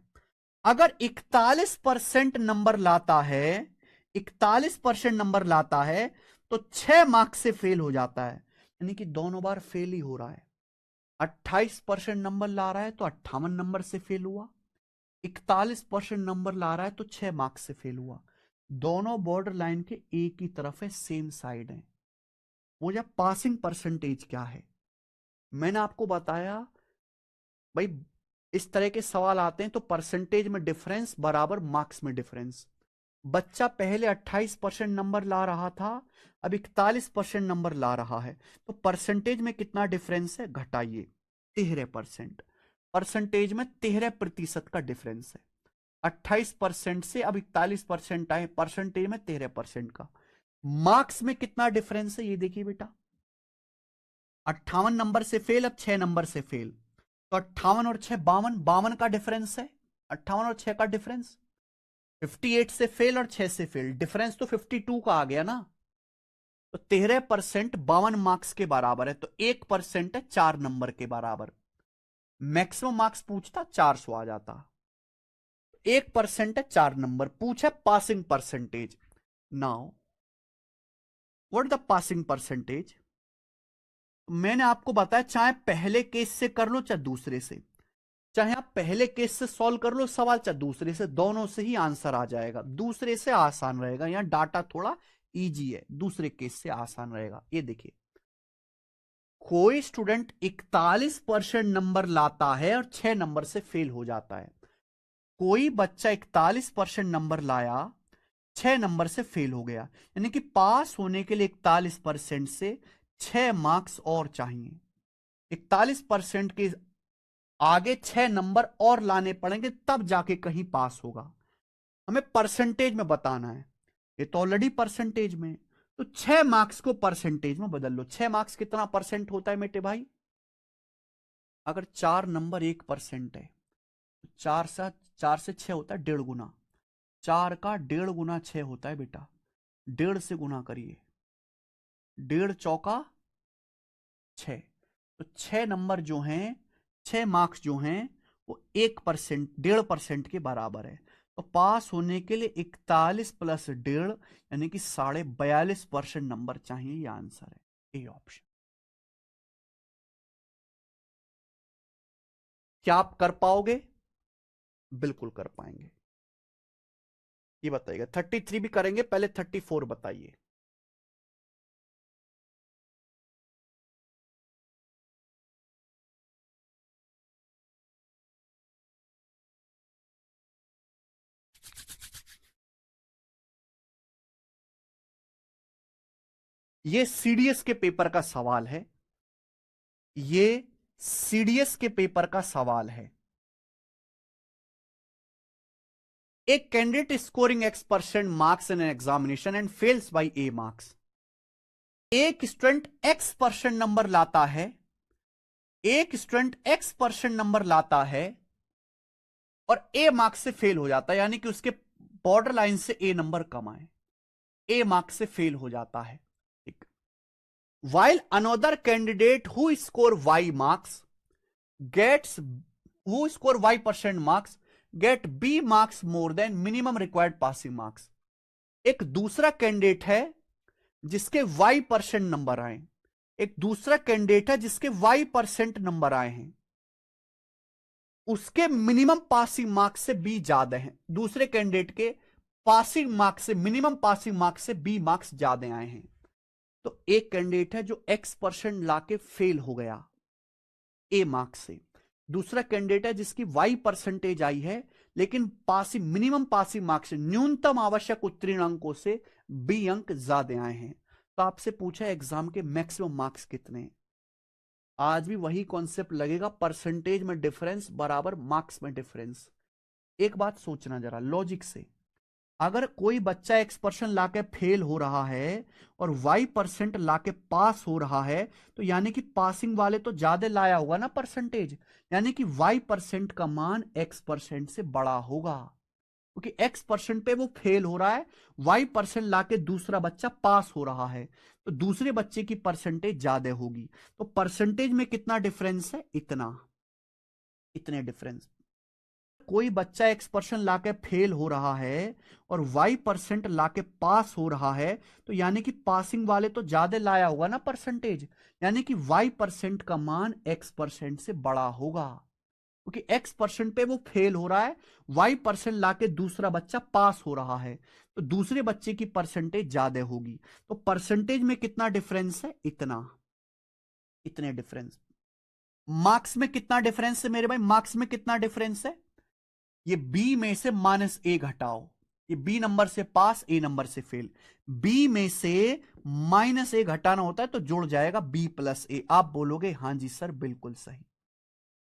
अगर 41% नंबर लाता है, 41% नंबर लाता है तो 6 मार्क्स से फेल हो जाता है, यानी कि दोनों बार फेल ही हो रहा है। 28% नंबर ला रहा है तो 58 नंबर से फेल हुआ, 41% नंबर ला रहा है तो 6 मार्क्स से फेल हुआ। दोनों बॉर्डर लाइन के एक ही तरफ है, सेम साइड है। वो जब पासिंग परसेंटेज क्या है, मैंने आपको बताया भाई। इस तरह के सवाल आते हैं तो परसेंटेज में डिफरेंस बराबर मार्क्स में डिफरेंस। बच्चा पहले 28% नंबर ला रहा था, अब 41% नंबर ला रहा है, तो परसेंटेज में कितना डिफरेंस है? घटाइए, 13%। परसेंटेज में 13% का डिफरेंस है। 28% से अब 41% आए, परसेंटेज में 13% का। मार्क्स में कितना डिफरेंस है ये देखिए बेटा। 58 नंबर से फेल, अब 6 नंबर से फेल, तो 58 और 6 52, 52 का डिफरेंस है। 58 और 6 का डिफरेंस 58 से फेल और 6 से फेल, डिफरेंस तो 52 का आ गया ना। तो 13% 52 मार्क्स के बराबर है, तो 1% है 4 नंबर के बराबर। मैक्सिमम मार्क्स पूछता 400 आ जाता। 1% है 4 नंबर, पूछा passing percentage. Now what the passing percentage? मैंने आपको बताया चाहे पहले केस से कर लो चाहे दूसरे से, चाहे आप पहले केस से सॉल्व कर लो सवाल चाहे दूसरे से, दोनों से ही आंसर आ जाएगा। दूसरे से आसान रहेगा, यहां डाटा थोड़ा इजी है, दूसरे केस से आसान रहेगा। ये देखिए, कोई स्टूडेंट 41% नंबर लाता है और 6 नंबर से फेल हो जाता है। कोई बच्चा 41% नंबर लाया, 6 नंबर से फेल हो गया, यानी कि पास होने के लिए 41% से 6 मार्क्स और चाहिए। 41% के आगे 6 नंबर और लाने पड़ेंगे, तब जाके कहीं पास होगा। हमें परसेंटेज में बताना है, ये तो ऑलरेडी परसेंटेज में, तो 6 मार्क्स को परसेंटेज में बदल लो। 6 मार्क्स कितना परसेंट होता है मेरे भाई? अगर 4 नंबर 1% है, तो 4 से 6 होता है 1.5 गुना। 4 का 1.5 गुना 6 होता है बेटा, 1.5 से गुना करिए, 1.5 चौका 6। तो 6 नंबर जो हैं, 6 मार्क्स जो हैं, वो 1%, 1.5% के बराबर है। तो पास होने के लिए 41 प्लस 1.5 यानी कि 42.5% नंबर चाहिए। ये आंसर है, ए ऑप्शन। क्या आप कर पाओगे? बिल्कुल कर पाएंगे। ये बताइएगा, 33 भी करेंगे, पहले 34 बताइए। ये सीडीएस के पेपर का सवाल है, ये सीडीएस के पेपर का सवाल है। A candidate scoring X% marks in an examination and fails by A marks. एक स्टूडेंट X% नंबर लाता है, एक स्टूडेंट X% नंबर लाता है और A मार्क्स से फेल हो जाता है, यानी कि उसके बॉर्डर लाइन से A नंबर कम आए, A मार्क्स से फेल हो जाता है। ठीक। While another candidate who score Y marks gets who score Y% marks get B marks more than minimum required passing marks. एक दूसरा कैंडिडेट है जिसके Y% नंबर आए, एक दूसरा कैंडिडेट है जिसके Y% नंबर आए हैं, उसके मिनिमम पासिंग मार्क्स से बी ज्यादा हैं। दूसरे कैंडिडेट के पासिंग मार्क्स से, मिनिमम पासिंग मार्क्स से बी मार्क्स ज्यादा आए हैं। तो एक कैंडिडेट है जो X% लाके फेल हो गया ए मार्क्स से, दूसरा कैंडिडेट है जिसकी Y% आई है लेकिन पासिंग, मिनिमम पासिंग मार्क्स से, न्यूनतम आवश्यक उत्तीर्ण अंकों से बी अंक ज्यादा आए हैं। तो आपसे पूछा एग्जाम के मैक्सिमम मार्क्स कितने, आज भी वही कॉन्सेप्ट लगेगा, परसेंटेज में डिफरेंस बराबर मार्क्स में डिफरेंस। एक बात सोचना जरा लॉजिक से, अगर कोई बच्चा X% लाके फेल हो रहा है और Y% लाके पास हो रहा है, तो यानी कि पासिंग वाले तो ज्यादा लाया होगा ना परसेंटेज, यानी कि Y% का मान X% से बड़ा होगा, क्योंकि X% पे वो फेल हो रहा है, Y% लाके दूसरा बच्चा पास हो रहा है, तो दूसरे बच्चे की परसेंटेज ज्यादा होगी। तो परसेंटेज में कितना डिफरेंस है? इतना, इतने डिफरेंस। कोई बच्चा X% लाके फेल हो रहा है और Y% लाके पास हो रहा है, तो यानी कि पासिंग वाले तो ज्यादा लाया होगा ना परसेंटेज, यानी कि Y% का मान X% से बड़ा होगा, क्योंकि X% पे वो फेल हो रहा है, Y% लाके दूसरा बच्चा पास हो रहा है, तो दूसरे बच्चे की परसेंटेज ज्यादा होगी। तो परसेंटेज में कितना डिफरेंस है? इतना, इतने डिफरेंस। मार्क्स में कितना डिफरेंस है मेरे भाई? मार्क्स में कितना डिफरेंस है? ये बी में से -A घटाओ, ये बी नंबर से पास, ए नंबर से फेल, बी में से -A घटाना होता है तो जुड़ जाएगा B+A। आप बोलोगे हां जी सर बिल्कुल सही।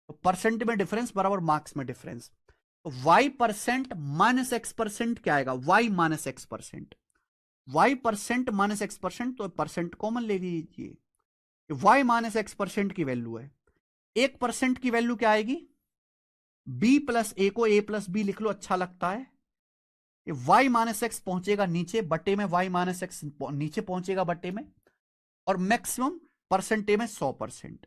तो परसेंट में डिफरेंस बराबर मार्क्स में डिफरेंस। तो Y% -X% क्या आएगा? Y-X%, Y% -X%, तो परसेंट कॉमन ले लीजिए, Y-X% की वैल्यू है, 1% की वैल्यू क्या आएगी? B+A को A+B लिख लो, अच्छा लगता है, ये y माइनस एक्स पहुंचेगा नीचे बटे में, y माइनस एक्स नीचे पहुंचेगा बटे में, और मैक्सिमम परसेंटेज में 100%।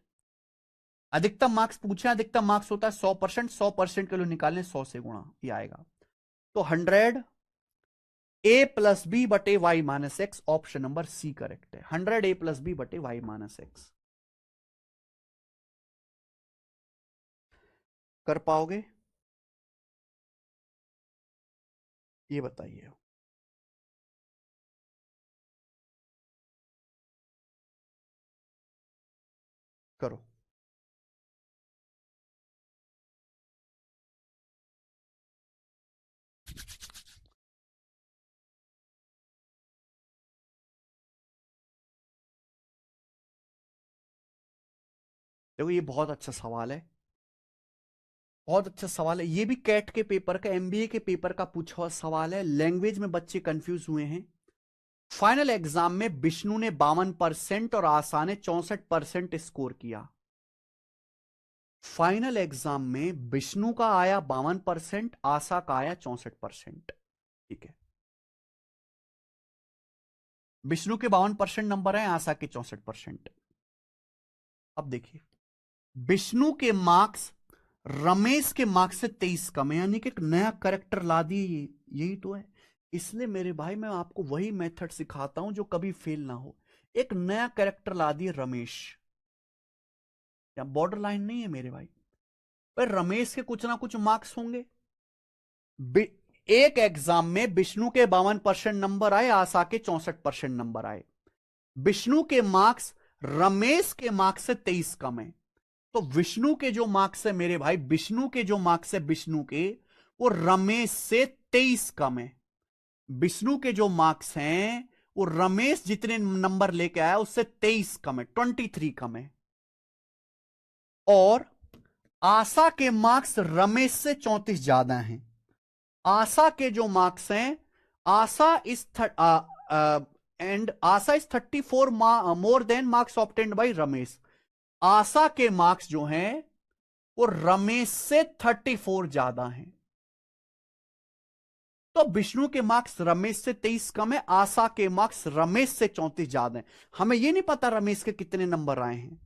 अधिकतम मार्क्स पूछे, अधिकतम मार्क्स होता है 100%, 100% के लिए निकालने 100 से गुणा, ये आएगा। तो 100 ए प्लस बी बटे y minus x, option number C correct है। 100 ए प्लस बी बटे वाई माइनस एक्स। कर पाओगे? ये बताइए। करो। देखो ये बहुत अच्छा सवाल है, बहुत अच्छा सवाल है। ये भी कैट के पेपर का, एमबीए के पेपर का पूछा हुआ सवाल है। लैंग्वेज में बच्चे कंफ्यूज हुए हैं। फाइनल एग्जाम में विष्णु ने 52% और आशा ने 64% स्कोर किया। फाइनल एग्जाम में विष्णु का आया 52%, आशा का आया 64%। ठीक है, विष्णु के 52% नंबर है, आशा के 64%। अब देखिए, विष्णु के मार्क्स रमेश के मार्क्स से 23 कम है, यानी कि एक नया करेक्टर ला दिए, यही तो है। इसलिए मेरे भाई मैं आपको वही मेथड सिखाता हूं जो कभी फेल ना हो। एक नया करेक्टर ला दिए रमेश, या बॉर्डर लाइन नहीं है मेरे भाई, पर रमेश के कुछ ना कुछ मार्क्स होंगे। एक एग्जाम में विष्णु के 52% नंबर आए, आशा के 64% नंबर आए। विष्णु के मार्क्स रमेश के मार्क्स से 23 कम है। तो विष्णु के जो मार्क्स है मेरे भाई, विष्णु के जो मार्क्स है विष्णु के, वो रमेश से 23 कम है। विष्णु के जो मार्क्स हैं वो रमेश जितने नंबर लेके आया उससे 23 कम है, 23 कम है। और आशा के मार्क्स रमेश से 34 ज्यादा हैं। आशा के जो मार्क्स हैं, Asha is and Asha is 34 more than marks obtained by Ramesh. Asha के मार्क्स जो हैं वो रमेश से 34 ज्यादा हैं। तो विष्णु के मार्क्स रमेश से 23 कम है, आशा के मार्क्स रमेश से 34 ज्यादा हैं। हमें यह नहीं पता रमेश के कितने नंबर आए हैं,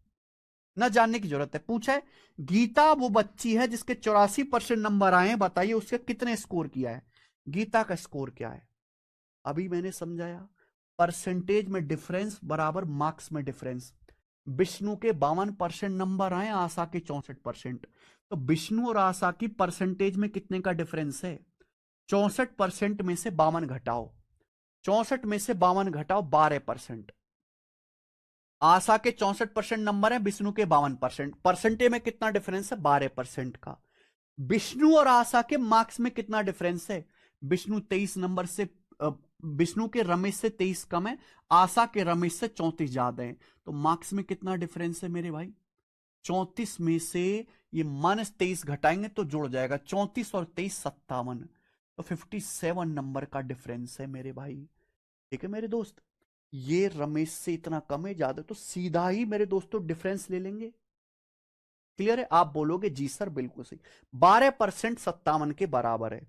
ना जानने की जरूरत है। पूछा है गीता वो बच्ची है जिसके 84% नंबर आए हैं, बताइए उसके कितने स्कोर किया है। गीता का स्कोर क्या है? अभी मैंने समझाया, परसेंटेज में डिफरेंस बराबर मार्क्स में डिफरेंस। विष्णु के 52% नंबर आए, आशा के 64%। तो विष्णु और आशा की परसेंटेज में कितने का डिफरेंस है? 64% में से 52 घटाओ, 64 में से 52 घटाओ 12%। आशा के 64% नंबर है, विष्णु के 52%। परसेंटेज में कितना डिफरेंस है? 12% का। विष्णु और आशा के मार्क्स में कितना डिफरेंस है? विष्णु 23 नंबर से, विष्णु के रमेश से 23 कम है, आशा के रमेश से 34 ज्यादा है। तो मार्क्स में कितना डिफरेंस है मेरे भाई? 34 में से ये -23 घटाएंगे तो जुड़ जाएगा, 34 और 23 57। तो 57 नंबर का डिफरेंस है मेरे भाई। ठीक है मेरे दोस्त, ये रमेश से इतना कम है, ज्यादा तो सीधा ही मेरे दोस्तों डिफरेंस ले लेंगे। क्लियर है? आप बोलोगे जी सर बिल्कुल सही। 12% 57 के बराबर है।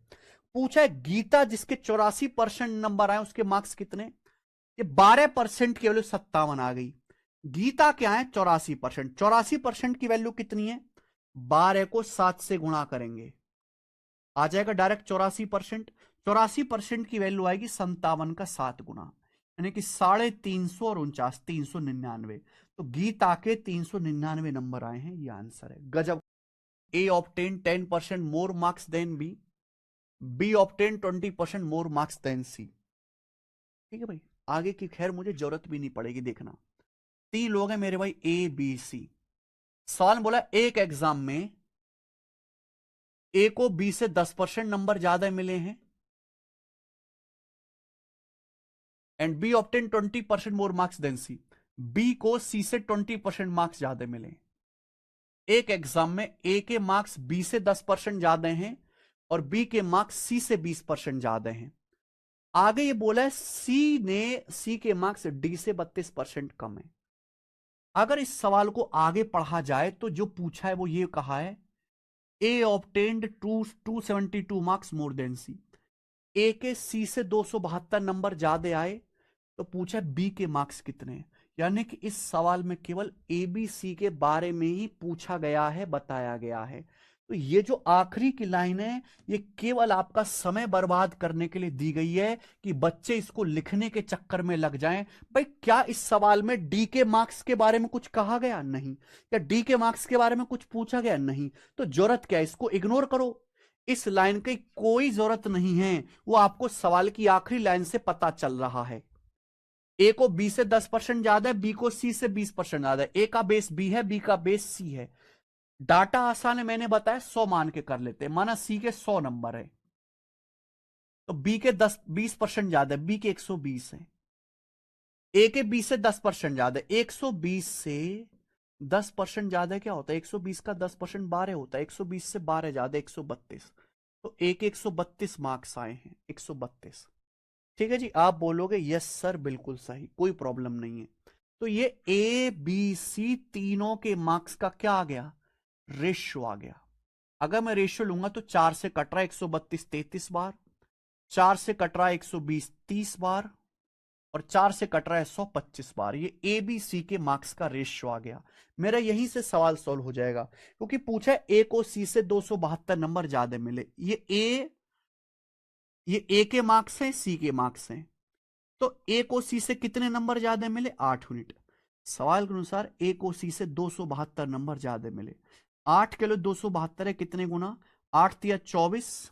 पूछा है गीता जिसके 84% नंबर आए उसके मार्क्स कितने? ये 12% की वैल्यू 57 आ गई। गीता क्या है? 84%। 84% की वैल्यू कितनी है? 12 को 7 से गुणा करेंगे, आ जाएगा डायरेक्ट 84%। 84% की वैल्यू आएगी 57 का 7 गुना, यानी कि 350 और 49, 399। तो गीता के 399 नंबर आए हैं, ये आंसर है। गजब। A obtain 10% more marks than B obtain 20% more marks than C. ठीक है भाई, आगे की खैर मुझे जरूरत भी नहीं पड़ेगी, देखना। 3 लोग हैं मेरे भाई, ए बी सी। सवाल बोला एक एग्जाम में ए को बी से 10% नंबर ज्यादा मिले हैं, and B obtain 20% more marks than C. B को सी से 20% मार्क्स ज्यादा मिले। एक एग्जाम में ए के मार्क्स बी से 10% ज्यादा हैं और बी के मार्क्स सी से 20% ज्यादा हैं। आगे ये बोला है सी के मार्क्स डी से 32% कम है। अगर इस सवाल को आगे पढ़ा जाए तो जो पूछा है वो ये कहा है ए ऑब्टेन्ड 272 मार्क्स मोर देन सी। ए के सी से 272 नंबर ज्यादा आए तो पूछा बी के मार्क्स कितने हैं। यानी कि इस सवाल में केवल एबीसी के बारे में ही पूछा गया है, बताया गया है। तो ये जो आखिरी की लाइन है ये केवल आपका समय बर्बाद करने के लिए दी गई है कि बच्चे इसको लिखने के चक्कर में लग जाएं। भाई क्या इस सवाल में डी के मार्क्स के बारे में कुछ कहा गया? नहीं। क्या डी के मार्क्स के बारे में कुछ पूछा गया? नहीं। तो जरूरत क्या है, इसको इग्नोर करो। इस लाइन की कोई जरूरत नहीं है, वो आपको सवाल की आखिरी लाइन से पता चल रहा है। ए को बी से 10% ज्यादा है, बी को सी से 20% ज्यादा है। ए का बेस बी है, बी का बेस सी है। डाटा आसान है, मैंने बताया 100 मान के कर लेते हैं। माना सी के 100 नंबर है तो बी के 20% ज्यादा है, बी के 120 है। ए के बी से 10% ज्यादा है, 120 से 10% ज्यादा क्या होता है? 120 का 10% 12 होता है, 120 से 12 ज्यादा 132। तो ए के 132 मार्क्स आए हैं, 132। ठीक है जी, आप बोलोगे यस सर बिल्कुल सही, कोई प्रॉब्लम नहीं है। तो ये ए बी सी तीनों के मार्क्स का क्या आ गया? रेशियो आ गया। अगर मैं रेशियो लूंगा तो 4 से कट रहा है 132 33 बार, 4 से कट रहा है 120 30 बार, और 4 से कट रहा है 125 बार। ये ए बी सी के मार्क्स का रेशियो आ गया। मेरा यहीं से सवाल सॉल्व हो जाएगा, क्योंकि पूछा है ए को सी से 272 नंबर ज्यादा मिले। ये ए के मार्क्स हैं, सी के मार्क्स हैं। तो ए को सी से कितने नंबर ज्यादा मिले? 8 यूनिट। सवाल के अनुसार ए को सी से 272 नंबर ज्यादा मिले। 8 किलो 272 है, कितने गुना? 8 तिया 24,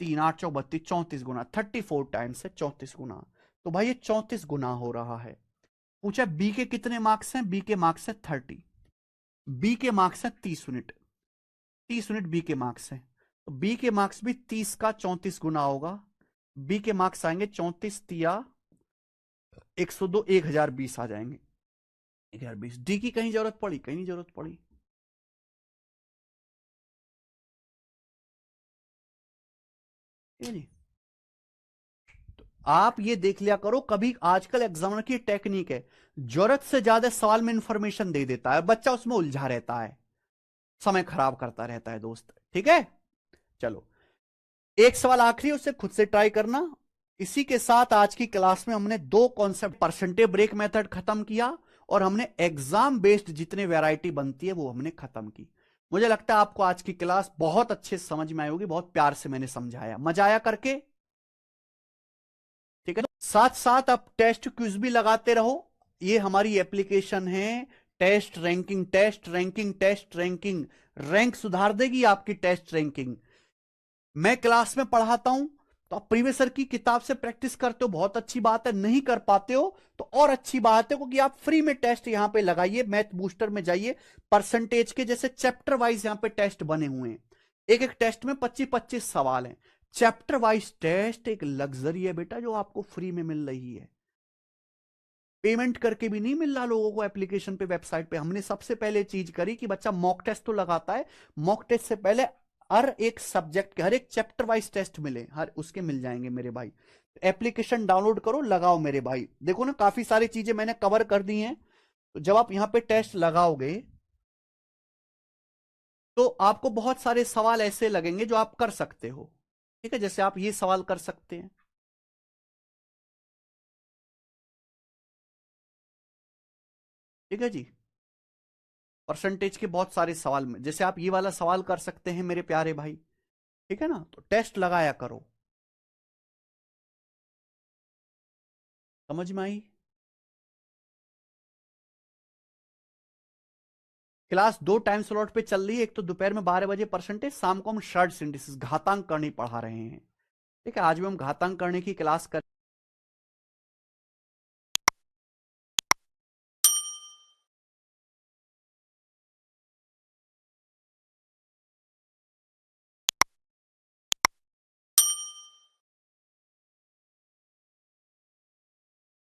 3 8 चौ 32, 34 गुना, 34 टाइम्स है 34 गुना। तो भाई ये 34 गुना हो रहा है। पूछा बी के कितने मार्क्स हैं? बी के मार्क्स है 30। बी के मार्क्स है 30 यूनिट, 30 यूनिट बी के मार्क्स है। तो बी के मार्क्स भी 30 का 34 गुना होगा। बी के मार्क्स आएंगे 34 तिया 102, 1020 आ जाएंगे, 1020। डी की कहीं जरूरत पड़ी? कहीं नहीं जरूरत पड़ी। ये नहीं। तो आप ये देख लिया करो, कभी आजकल एग्जामिनर की टेक्निक है, जरूरत से ज्यादा सवाल में इंफॉर्मेशन दे देता है, बच्चा उसमें उलझा रहता है, समय खराब करता रहता है दोस्त। ठीक है, चलो एक सवाल आखिरी, उसे खुद से ट्राई करना। इसी के साथ आज की क्लास में हमने दो कॉन्सेप्ट, परसेंटेज ब्रेक मेथड खत्म किया, और हमने एग्जाम बेस्ड जितने वैरायटी बनती है वो हमने खत्म की। मुझे लगता है आपको आज की क्लास बहुत अच्छे से समझ में आई होगी, बहुत प्यार से मैंने समझाया, मजा आया करके। ठीक है, तो साथ साथ आप टेस्ट क्विज भी लगाते रहो। ये हमारी एप्लीकेशन है test ranking, test ranking, test ranking. Rank सुधार देगी आपकी टेस्ट रैंकिंग। मैं क्लास में पढ़ाता हूं तो आप प्रीवियस ईयर की किताब से प्रैक्टिस करते हो, बहुत अच्छी बात है। नहीं कर पाते हो तो और अच्छी बात है, क्योंकि आप फ्री में टेस्ट यहां पे लगाइए, मैथ बूस्टर में जाइए। परसेंटेज के जैसे चैप्टर वाइज यहां पे टेस्ट बने हुए हैं, एक एक टेस्ट में 25-25 सवाल हैं। चैप्टर वाइज टेस्ट एक लग्जरी है बेटा, जो आपको फ्री में मिल रही है, पेमेंट करके भी नहीं मिल रहा लोगों को। एप्लीकेशन पे, वेबसाइट पे हमने सबसे पहले चीज करी कि बच्चा मॉक टेस्ट तो लगाता है, मॉक टेस्ट से पहले हर एक सब्जेक्ट के हर एक चैप्टर वाइज टेस्ट मिले, हर उसके मिल जाएंगे मेरे भाई। एप्लीकेशन डाउनलोड करो, लगाओ मेरे भाई। देखो ना, काफी सारी चीजें मैंने कवर कर दी हैं। तो जब आप यहां पे टेस्ट लगाओगे तो आपको बहुत सारे सवाल ऐसे लगेंगे जो आप कर सकते हो। ठीक है, जैसे आप ये सवाल कर सकते हैं। ठीक है जी, परसेंटेज के बहुत सारे सवाल में, जैसे आप ये वाला सवाल कर सकते हैं मेरे प्यारे भाई। ठीक है ना, तो टेस्ट लगाया करो। समझ में आई? क्लास दो टाइम स्लॉट पे चल रही है, एक तो दोपहर में 12 बजे परसेंटेज, शाम को हम शॉर्ट सिंथेसिस घातांक करनी पढ़ा रहे हैं। ठीक है, आज भी हम घातांक करने की क्लास कर